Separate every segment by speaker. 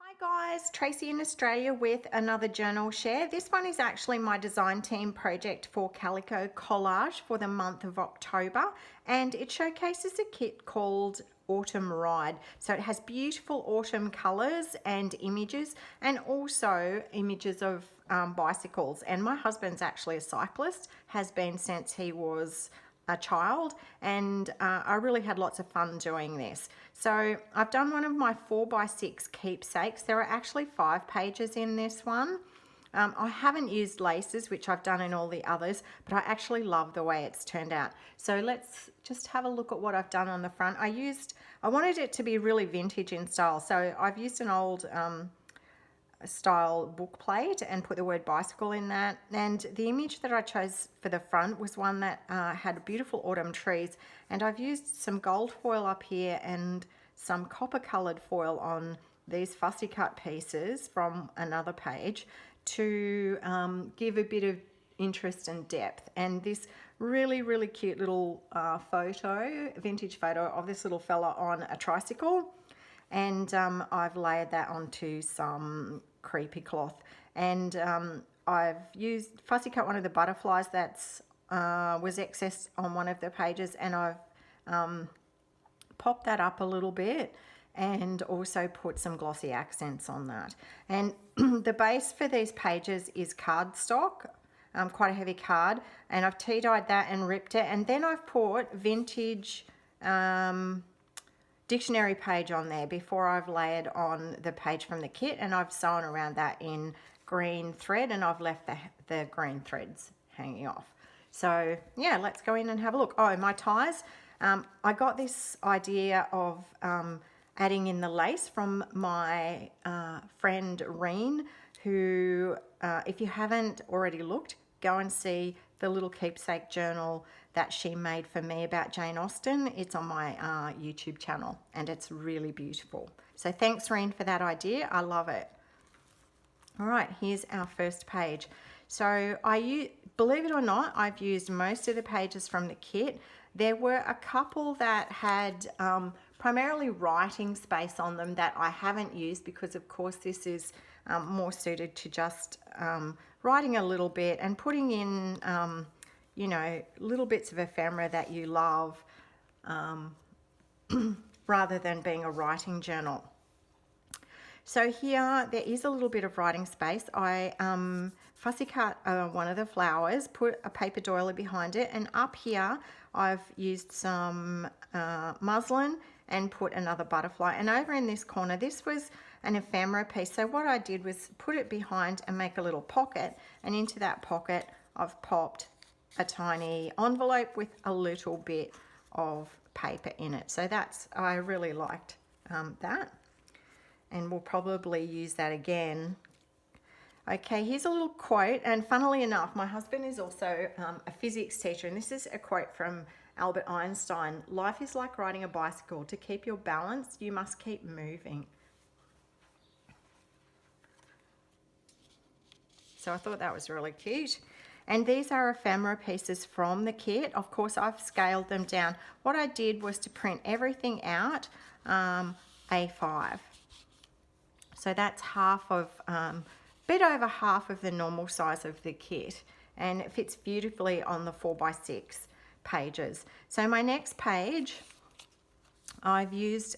Speaker 1: Hi guys, Tracy in Australia with another journal share. This one is actually my design team project for Calico Collage for the month of October, and it showcases a kit called Autumn Ride. So it has beautiful autumn colours and images, and also images of bicycles. And my husband's actually a cyclist, has been since he was a child, and I really had lots of fun doing this. So I've done one of my 4x6 keepsakes. There are actually 5 pages in this one. I haven't used laces, which I've done in all the others, but I actually love the way it's turned out. So let's just have a look at what I've done on the front. I wanted it to be really vintage in style, so I've used an old style book plate and put the word bicycle in that, and the image that I chose for the front was one that had beautiful autumn trees, and I've used some gold foil up here and some copper colored foil on these fussy cut pieces from another page to give a bit of interest and depth. And this really cute little vintage photo of this little fella on a tricycle, and I've layered that onto some creepy cloth, and I've used fussy cut one of the butterflies that's was excess on one of the pages, and I've popped that up a little bit and also put some glossy accents on that. And the base for these pages is cardstock, quite a heavy card, and I've tea dyed that and ripped it, and then I've put vintage dictionary page on there before I've layered on the page from the kit, and I've sewn around that in green thread, and I've left the green threads hanging off. So yeah, let's go in and have a look. Oh, my ties. I got this idea of adding in the lace from my friend Reen, who if you haven't already looked, go and see the little keepsake journal that she made for me about Jane Austen. It's on my YouTube channel, and it's really beautiful. So thanks, Reen, for that idea. I love it. All right, here's our first page. So believe it or not, I've used most of the pages from the kit. There were a couple that had primarily writing space on them that I haven't used because, of course, this is more suited to just writing a little bit and putting in, you know, little bits of ephemera that you love, rather than being a writing journal. So here there is a little bit of writing space. I fussy cut one of the flowers, put a paper doily behind it, and up here I've used some muslin and put another butterfly. And over in this corner, this was an ephemera piece. So what I did was put it behind and make a little pocket, and into that pocket I've popped a tiny envelope with a little bit of paper in it. So I really liked that, and we'll probably use that again. Okay, here's a little quote, and funnily enough, my husband is also a physics teacher, and this is a quote from Albert Einstein. Life is like riding a bicycle. To keep your balance, you must keep moving. So I thought that was really cute. And these are ephemera pieces from the kit. Of course, I've scaled them down. What I did was to print everything out A5. So that's bit over half of the normal size of the kit, and it fits beautifully on the 4x6 pages. So my next page, I've used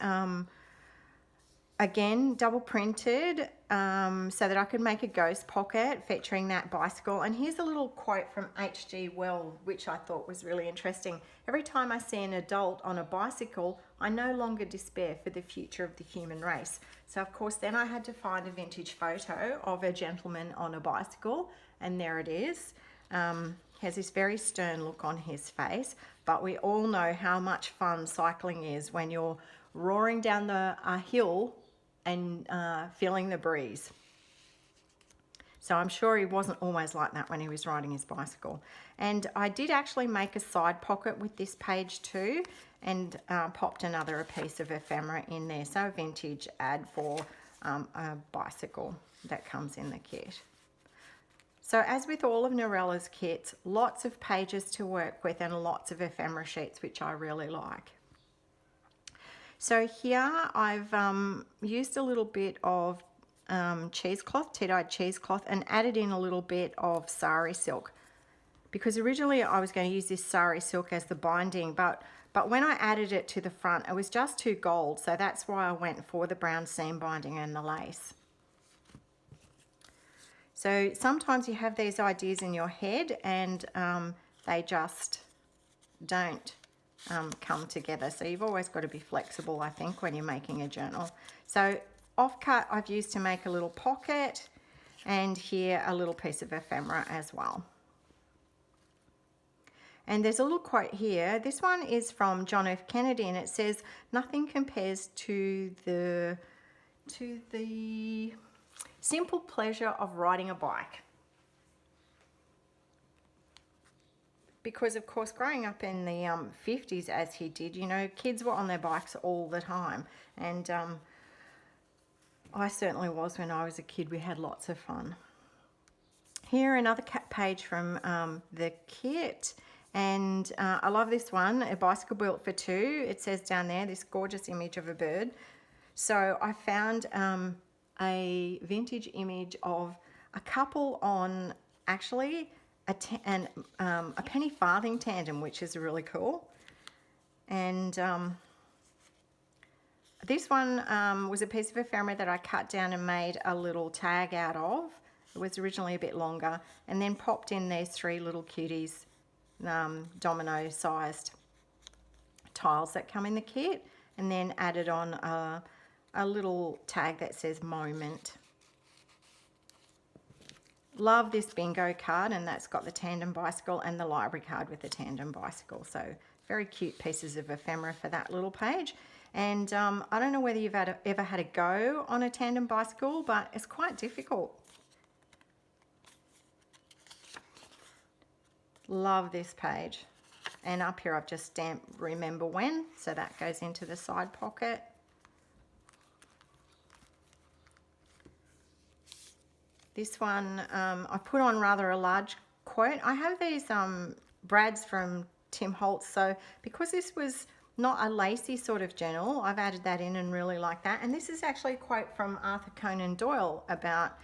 Speaker 1: again double printed so that I could make a ghost pocket featuring that bicycle. And here's a little quote from H.G. Wells, which I thought was really interesting. Every time I see an adult on a bicycle, I no longer despair for the future of the human race. So of course then I had to find a vintage photo of a gentleman on a bicycle, and there it is. He has this very stern look on his face, but we all know how much fun cycling is when you're roaring down a hill and feeling the breeze. So I'm sure he wasn't always like that when he was riding his bicycle. And I did actually make a side pocket with this page too, and popped another piece of ephemera in there. So a vintage ad for a bicycle that comes in the kit. So as with all of Norella's kits, lots of pages to work with and lots of ephemera sheets, which I really like. So here I've used a little bit of cheesecloth, tea-dyed cheesecloth, and added in a little bit of sari silk, because originally I was going to use this sari silk as the binding, but when I added it to the front, it was just too gold, so that's why I went for the brown seam binding and the lace. So sometimes you have these ideas in your head and they just don't come together. So you've always got to be flexible, I think, when you're making a journal. So offcut I've used to make a little pocket, and here a little piece of ephemera as well. And there's a little quote here. This one is from John F. Kennedy, and it says, "Nothing compares to the simple pleasure of riding a bike." Because of course, growing up in the 50s as he did, you know, kids were on their bikes all the time, and I certainly was when I was a kid. We had lots of fun. Here another page from the kit, and I love this one, a bicycle built for two. It says down there this gorgeous image of a bird. So I found a vintage image of a couple on actually a penny farthing tandem, which is really cool. And this one was a piece of ephemera that I cut down and made a little tag out of. It was originally a bit longer, and then popped in these three little cuties, domino sized tiles that come in the kit, and then added on a little tag that says moment. Love this bingo card, and that's got the tandem bicycle, and the library card with the tandem bicycle. So very cute pieces of ephemera for that little page. And I don't know whether you've ever had a go on a tandem bicycle, but it's quite difficult. Love this page. And up here I've just stamped remember when, so that goes into the side pocket. This one I put on rather a large quote. I have these brads from Tim Holtz, so because this was not a lacy sort of journal, I've added that in and really like that. And this is actually a quote from Arthur Conan Doyle about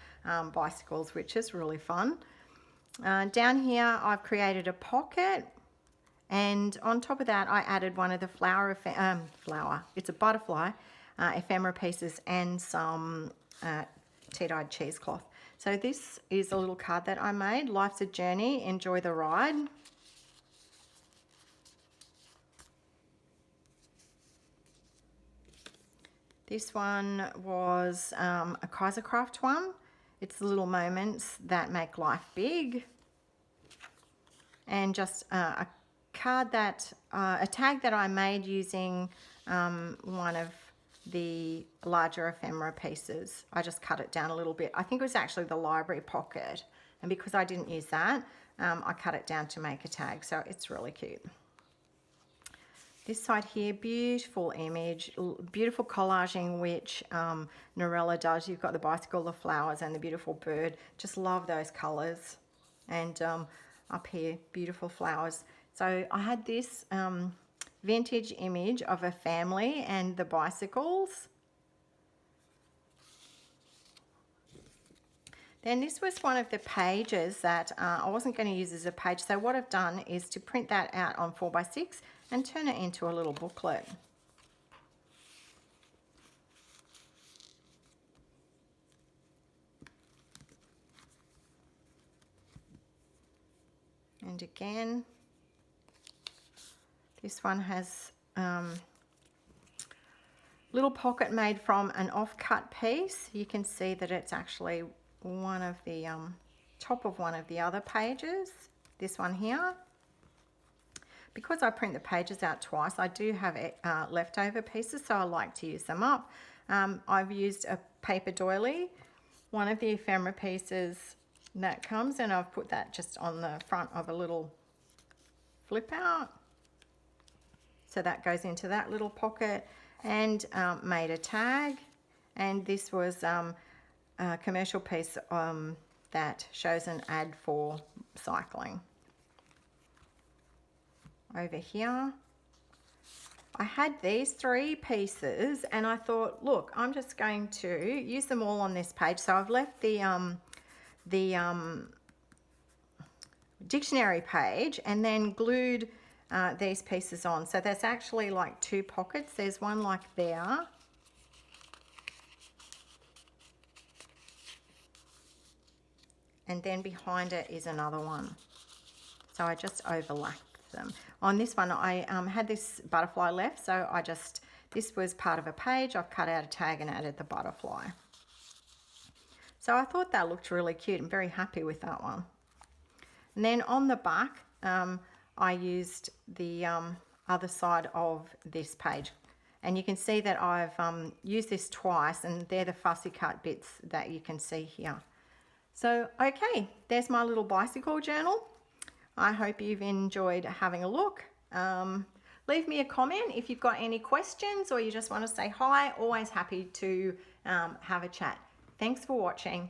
Speaker 1: bicycles, which is really fun. Down here I've created a pocket, and on top of that I added one of the it's a butterfly, ephemera pieces, and some tea-dyed cheesecloth. So this is a little card that I made. Life's a journey, enjoy the ride. This one was a Kaisercraft one. It's the little moments that make life big. And just a card that, a tag that I made using one of the larger ephemera pieces. I just cut it down a little bit. I think it was actually the library pocket, and because I didn't use that, I cut it down to make a tag, so it's really cute. This side here, beautiful image, beautiful collaging, which Norella does. You've got the bicycle, the flowers, and the beautiful bird. Just love those colours. And up here, beautiful flowers. So I had this vintage image of a family and the bicycles. Then this was one of the pages that I wasn't going to use as a page, so what I've done is to print that out on 4x6 and turn it into a little booklet. And again, this one has little pocket made from an offcut piece. You can see that it's actually one of the top of one of the other pages, this one here. Because I print the pages out twice, I do have leftover pieces, so I like to use them up. I've used a paper doily, one of the ephemera pieces that comes, and I've put that just on the front of a little flip out. So that goes into that little pocket, and made a tag. And this was a commercial piece that shows an ad for cycling. Over here, I had these 3 pieces and I thought, look, I'm just going to use them all on this page. So I've left the dictionary page and then glued these pieces on. So there's actually like 2 pockets. There's one like there. And then behind it is another one. So I just overlapped them. On this one, I had this butterfly left, so this was part of a page. I've cut out a tag and added the butterfly. So I thought that looked really cute. I'm very happy with that one. And then on the back, I used the other side of this page. And you can see that I've used this twice, and they're the fussy cut bits that you can see here. So, okay, there's my little bicycle journal. I hope you've enjoyed having a look. Leave me a comment if you've got any questions or you just want to say hi. Always happy to have a chat. Thanks for watching.